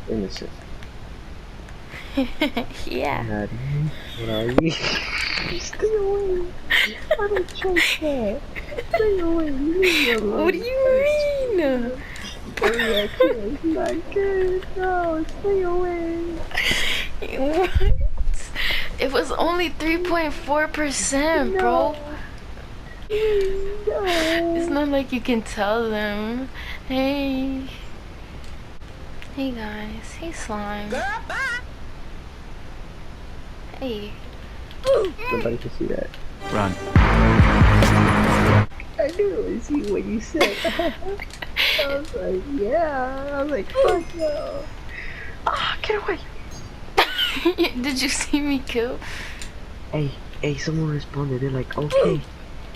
Innocent. Yeah. Maddie, what are you? Stay away. I don't trust that. Stay away. Leave me alone. What do you mean? Your reaction is not good. No, stay away. What? It was only 3.4%, bro. No. Please, no. It's not like you can tell them, hey. Hey guys, hey slime. Hey. Nobody can see that. Run. I knew it was you when you said that. I was like, yeah. I was like, fuck no. Ah, get away. Did you see me kill? Hey, someone responded. They're like, okay.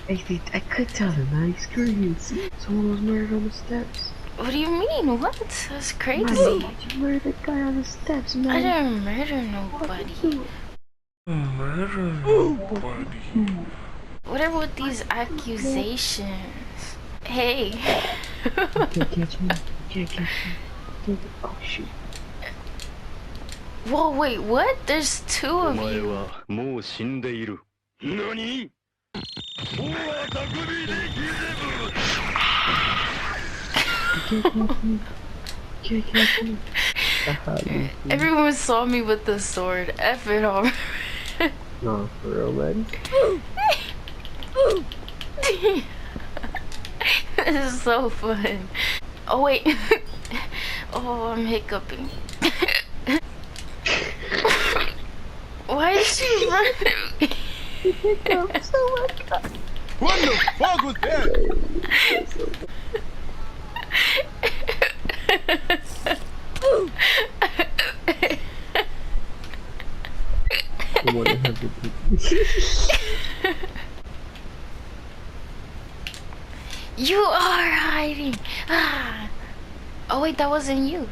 Hey, I could tell them, man. Screw you. Someone was murdered on the steps. What do you mean? What? That's crazy. Man, you murdered the guy on the steps, man. I didn't murder nobody. What are with these accusations? Hey. You can't catch me. You can't catch me. Oh, shoot. Whoa, wait, what? There's two of you. You can't catch me. You can't catch me. Everyone saw me with the sword. F it all. No, for real, man. This is so fun. Oh, wait. Oh, I'm hiccuping. Why is she running? Hiccups, oh my god. What the fuck was that? You are hiding. Ah. Oh wait, that wasn't you.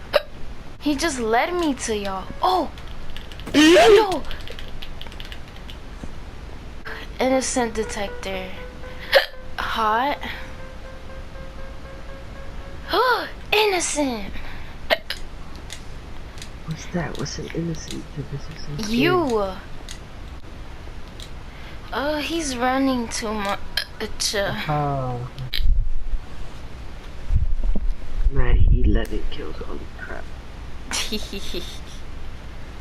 He just led me to y'all. Oh no. Innocent detector. Hot. Innocent. What's that? What's an innocent? You. Oh, he's running too much. Oh. Maddie, 11 kills. Holy crap.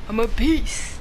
I'm a beast.